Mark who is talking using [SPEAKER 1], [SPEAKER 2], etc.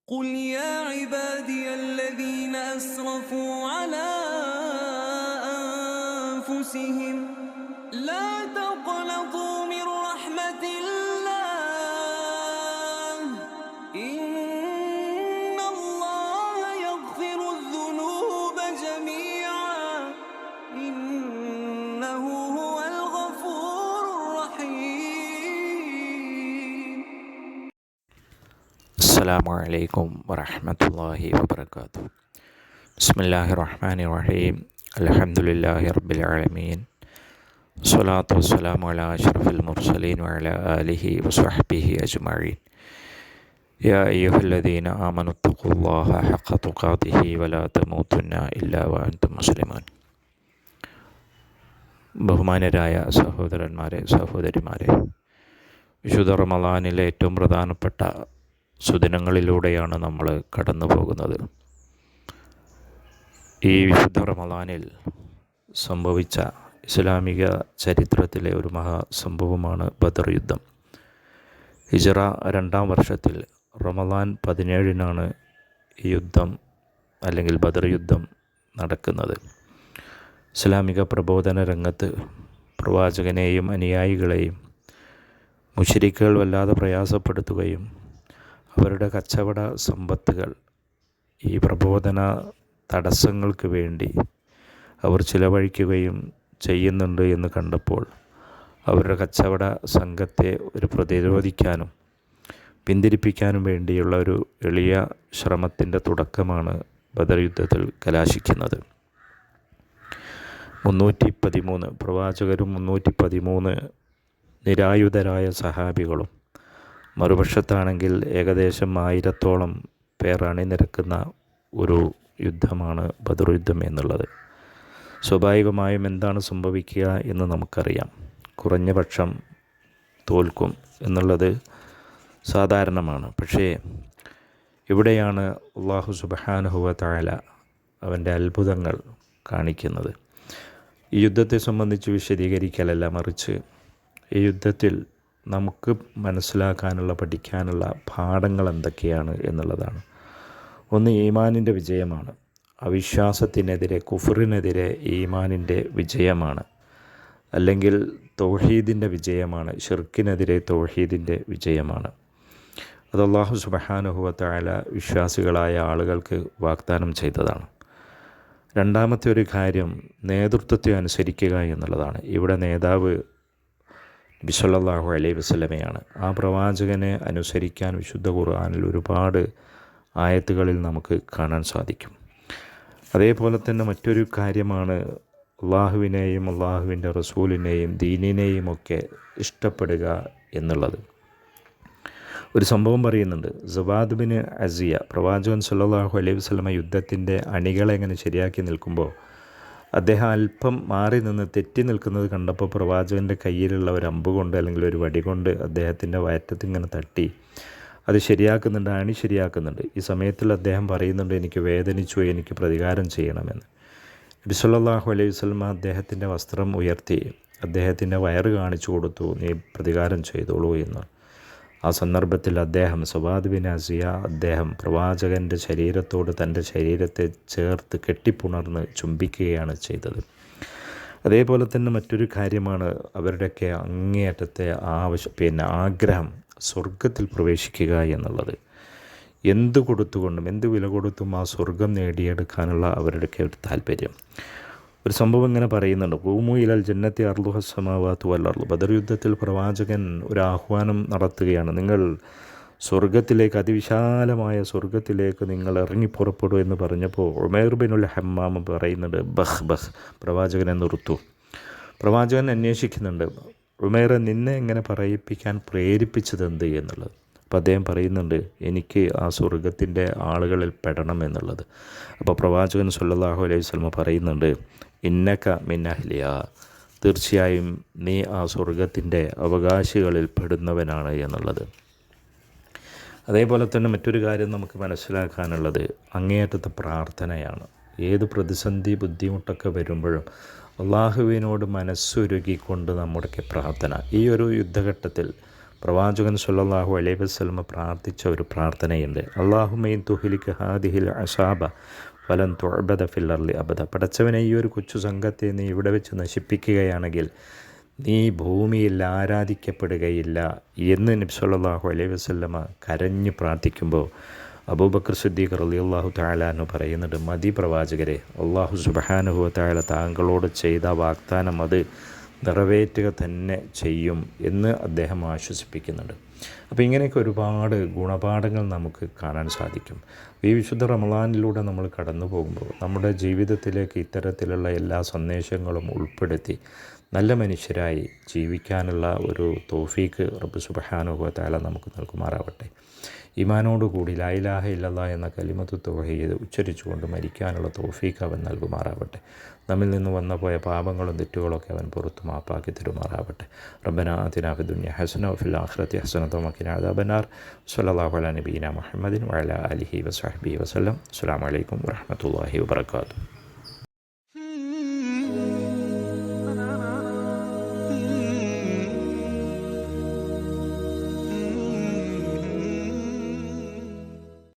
[SPEAKER 1] قل يا عبادي الذين أسرفوا على أنفسهم لا تقنطوا من رحمة الله إن الله يغفر الذنوب جميعا إنه هو الغفور الرحيم.
[SPEAKER 2] السلام عليكم ورحمة الله وبركاته. بسم الله الرحمن الرحيم. الحمد لله رب العالمين. الصلاة والسلام على أشرف المرسلين وعلى آله وصحبه أجمعين. يا أيها الذين آمنوا اتقوا الله حق تقاته ولا تموتن إلا وأنتم مسلمون. ബഹുമാനരായ സഹോദരന്മാരെ, സഹോദരിമാരെ, വിശുദ്ധ റമളാനിലെ ഏറ്റവും പ്രധാനപ്പെട്ട സുദിനങ്ങളിലൂടെയാണ് നമ്മൾ കടന്നു പോകുന്നത്. ഈ വിശുദ്ധ റമളാനിൽ സംഭവിച്ച ഇസ്ലാമിക ചരിത്രത്തിലെ ഒരു മഹാസംഭവമാണ് ബദർ യുദ്ധം. ഹിജറ 2-ാം വർഷത്തിൽ റമളാൻ 17-നാണ് ഈ യുദ്ധം അല്ലെങ്കിൽ ബദർ യുദ്ധം നടക്കുന്നത്. ഇസ്ലാമിക പ്രബോധന രംഗത്ത് പ്രവാചകനെയും അനുയായികളെയും മുശ്രിക്കുകൾ വല്ലാതെ പ്രയാസപ്പെടുത്തുകയും അവരുടെ കച്ചവട സമ്പത്തുകൾ ഈ പ്രബോധന തടസ്സങ്ങൾക്ക് വേണ്ടി അവർ ചിലവഴിക്കുകയും ചെയ്യുന്നുണ്ട് എന്ന് കണ്ടപ്പോൾ അവരുടെ കച്ചവട സംഘത്തെ പ്രതിരോധിക്കാനും പിന്തിരിപ്പിക്കാനും വേണ്ടിയുള്ള ഒരു എളിയ ശ്രമത്തിൻ്റെ തുടക്കമാണ് ബദർ യുദ്ധത്തിൽ കലാശിക്കുന്നത്. 313 പ്രവാചകരും 313 നിരായുധരായ സഹാബികളും മറുപക്ഷത്താണെങ്കിൽ ഏകദേശം 1000-ഓളം പേർ അണിനിരക്കുന്ന ഒരു യുദ്ധമാണ് ബദർ യുദ്ധം എന്നുള്ളത്. സ്വാഭാവികമായും എന്താണ് സംഭവിക്കുക എന്ന് നമുക്കറിയാം. കുറഞ്ഞ പക്ഷം തോൽക്കും എന്നുള്ളത് സാധാരണമാണ്. പക്ഷേ ഇവിടെയാണ് അല്ലാഹു സുബ്ഹാനഹു വ തആല അവൻ്റെ അത്ഭുതങ്ങൾ കാണിക്കുന്നത്. ഈ യുദ്ധത്തെ സംബന്ധിച്ച് വിശദീകരിക്കലല്ല, മറിച്ച് ഈ യുദ്ധത്തിൽ നമുക്ക് മനസ്സിലാക്കാനുള്ള, പഠിക്കാനുള്ള പാഠങ്ങൾ എന്തൊക്കെയാണ് എന്നുള്ളതാണ്. ഒന്ന്, ഈമാനിൻ്റെ വിജയമാണ്. അവിശ്വാസത്തിനെതിരെ, കുഫറിനെതിരെ ഈമാനിൻ്റെ വിജയമാണ്. അല്ലെങ്കിൽ തൗഹീദിൻ്റെ വിജയമാണ്. ശിർക്കിനെതിരെ തൗഹീദിൻ്റെ വിജയമാണ്. അത് അല്ലാഹു സുബ്ഹാനഹു വ തആല വിശ്വാസികളായ ആളുകൾക്ക് വാഗ്ദാനം ചെയ്തതാണ്. രണ്ടാമത്തെ ഒരു കാര്യം നേതൃത്വത്തെ അനുസരിക്കുക എന്നുള്ളതാണ്. ഇവിടെ നേതാവ് നബി സല്ലല്ലാഹു അലൈഹി വസല്ലമയാണ്. ആ പ്രവാചകനെ അനുസരിക്കാൻ വിശുദ്ധ ഖുർആനിൽ ഒരുപാട് ആയത്തുകളിൽ നമുക്ക് കാണാൻ സാധിക്കും. അതേപോലെ തന്നെ മറ്റൊരു കാര്യമാണ് അള്ളാഹുവിനെയും അള്ളാഹുവിൻ്റെ റസൂലിനെയും ദീനിനെയും ഒക്കെ ഇഷ്ടപ്പെടുക എന്നുള്ളത്. ഒരു സംഭവം പറയുന്നുണ്ട്. സവാദ് ബിൻ അസിയ, പ്രവാചകൻ സല്ലല്ലാഹു അലൈഹി വസല്ലമ യുദ്ധത്തിൻ്റെ അണികളെ എങ്ങനെ ശരിയാക്കി നിൽക്കുമ്പോൾ അദ്ദേഹം അല്പം മാറി നിന്ന് തെറ്റി നിൽക്കുന്നത് കണ്ടപ്പോൾ പ്രവാചകൻ്റെ കയ്യിലുള്ള ഒരു അമ്പ് കൊണ്ട് അല്ലെങ്കിൽ ഒരു വടി കൊണ്ട് അദ്ദേഹത്തിൻ്റെ വയറ്റത്ത് ഇങ്ങനെ തട്ടി അത് ശരിയാക്കുന്നുണ്ട്, അണി ശരിയാക്കുന്നുണ്ട്. ഈ സമയത്തിൽ അദ്ദേഹം പറയുന്നുണ്ട്, എനിക്ക് വേദനിച്ചു, എനിക്ക് പ്രതികാരം ചെയ്യണമെന്ന്. നബി സല്ലല്ലാഹു അലൈഹി വസല്ലമ അദ്ദേഹത്തിൻ്റെ വസ്ത്രം ഉയർത്തി അദ്ദേഹത്തിൻ്റെ വയറ് കാണിച്ചു കൊടുത്തു, നീ പ്രതികാരം ചെയ്തോളൂ എന്ന്. ആ സന്ദർഭത്തിൽ അദ്ദേഹം സവാദ് ബിൻ അസിയ അദ്ദേഹം പ്രവാചകൻ്റെ ശരീരത്തോട് തൻ്റെ ശരീരത്തെ ചേർത്ത് കെട്ടിപ്പുണർന്ന് ചുംബിക്കുകയാണ് ചെയ്തത്. അതേപോലെ തന്നെ മറ്റൊരു കാര്യമാണ് അവരുടെയൊക്കെ അങ്ങേയറ്റത്തെ ആഗ്രഹം സ്വർഗത്തിൽ പ്രവേശിക്കുക എന്നുള്ളത്. എന്ത് കൊടുത്തുകൊണ്ടും എന്ത് വില കൊടുത്തും ആ സ്വർഗം നേടിയെടുക്കാനുള്ള അവരുടെയൊക്കെ ഒരു താല്പര്യം. ഒരു സംഭവം ഇങ്ങനെ പറയുന്നുണ്ട്. ഖൂമു ഇലൽ ജന്നത്തി അർളുഹ സമാവാതു വൽ അർള്. ബദർ യുദ്ധത്തിൽ പ്രവാചകൻ ഒരു ആഹ്വാനം നടത്തുകയാണ്. നിങ്ങൾ സ്വർഗത്തിലേക്ക്, അതിവിശാലമായ സ്വർഗത്തിലേക്ക് നിങ്ങൾ ഇറങ്ങി പുറപ്പെടൂ എന്ന് പറഞ്ഞപ്പോൾ ഉമൈർ ബിനുൽ ഹമ്മാം പറയുന്നുണ്ട്, ബഹ് ബഹ്, പ്രവാചകനെ നിർത്തു. പ്രവാചകൻ അന്വേഷിക്കുന്നുണ്ട്, ഉമൈറെ, നിന്നെ എങ്ങനെ പറയിപ്പിക്കാൻ പ്രേരിപ്പിച്ചതെന്ത് എന്നുള്ളത്. അപ്പോൾ അദ്ദേഹം പറയുന്നുണ്ട്, എനിക്ക് ആ സ്വർഗത്തിൻ്റെ ആളുകളിൽ പെടണം എന്നുള്ളത്. അപ്പോൾ പ്രവാചകൻ സല്ലല്ലാഹു അലൈഹി വസല്ലം പറയുന്നുണ്ട്, ഇന്നക മിൻ അഹ്ലിയ, തീർച്ചയായും നീ ആ സ്വർഗത്തിൻ്റെ അവകാശികളിൽ പെടുന്നവനാണ് എന്നുള്ളത്. അതേപോലെ തന്നെ മറ്റൊരു കാര്യം നമുക്ക് മനസ്സിലാക്കാനുള്ളത് അങ്ങേയറ്റത്തെ പ്രാർത്ഥനയാണ്. ഏത് പ്രതിസന്ധി ബുദ്ധിമുട്ടൊക്കെ വരുമ്പോഴും അള്ളാഹുവിനോട് മനസ്സുരുകിക്കൊണ്ട് നമ്മുടെയൊക്കെ പ്രാർത്ഥന. ഈ ഒരു യുദ്ധഘട്ടത്തിൽ പ്രവാചകൻ സല്ലല്ലാഹു അലൈഹി വസല്ലം പ്രാർത്ഥിച്ച ഒരു പ്രാർത്ഥനയുണ്ട്. അല്ലാഹുമ്മ തുഹ്ലിക ഹാദിഹിൽ അസാബ വലൻ തുഅബദ ഫിൽ അർളി അബദ. പടച്ചവനെ, ഈ ഒരു കൊച്ചു സംഘത്തെ നീ ഇവിടെ വെച്ച് നശിപ്പിക്കുകയാണെങ്കിൽ നീ ഭൂമിയിൽ ആരാധിക്കപ്പെടുകയില്ല എന്ന് നബി സല്ലല്ലാഹു അലൈഹി വസല്ലമ കരഞ്ഞ് പ്രാർത്ഥിക്കുമ്പോൾ അബൂബക്കർ സിദ്ദീഖ് റളിയല്ലാഹു തആല അൻഹു പറയുന്നുണ്ട്, മതി പ്രവാചകരെ, അല്ലാഹു സുബ്ഹാനഹു വ തആല താങ്കളോട് ചെയ്ത വാഗ്ദാനം അത് നിറവേറ്റുക തന്നെ ചെയ്യും എന്ന് അദ്ദേഹം ആശ്വസിപ്പിക്കുന്നുണ്ട്. അപ്പോൾ ഇങ്ങനെയൊക്കെ ഒരുപാട് ഗുണപാഠങ്ങൾ നമുക്ക് കാണാൻ സാധിക്കും. ഈ വിശുദ്ധ റമളാനിലൂടെ നമ്മൾ കടന്നു പോകുമ്പോൾ നമ്മുടെ ജീവിതത്തിലേക്ക് ഇത്തരത്തിലുള്ള എല്ലാ സന്ദേശങ്ങളും ഉൾപ്പെടുത്തി നല്ല മനുഷ്യരായി ജീവിക്കാനുള്ള ഒരു തൗഫീക്ക് റബ്ബ് സുബ്ഹാനഹു വ തആല നമുക്ക് നൽകുമാറാവട്ടെ. ഈമാനോടുകൂടി ലാ ഇലാഹ ഇല്ലല്ലാഹ് എന്ന കലിമത്തു തൗഹീദ് ഉച്ചരിച്ചുകൊണ്ട് മരിക്കാനുള്ള തൗഫീക്ക് അവൻ നൽകുമാറാവട്ടെ. നമ്മിൽ നിന്ന് വന്നുപോയ പാപങ്ങളും തെറ്റുകളൊക്കെ അവൻ പുറത്തു മാപ്പാക്കി തരുമാറാവട്ടെ. റബ്ബനാ ആതിനാ ഫിദ്ദുനിയ ഹസന വഫിൽ ആഖിറതി ഹസനത വഖിനാ അദാബന്നാർ. സ്വല്ലല്ലാഹു അലാ നബിയിനാ മുഹമ്മദിൻ വഅലാ ആലിഹി വസഹ്ബിഹി വസല്ലം. അസ്സലാമു അലൈക്കും വറഹ്മത്തുള്ളാഹി വബറകാതുഹു.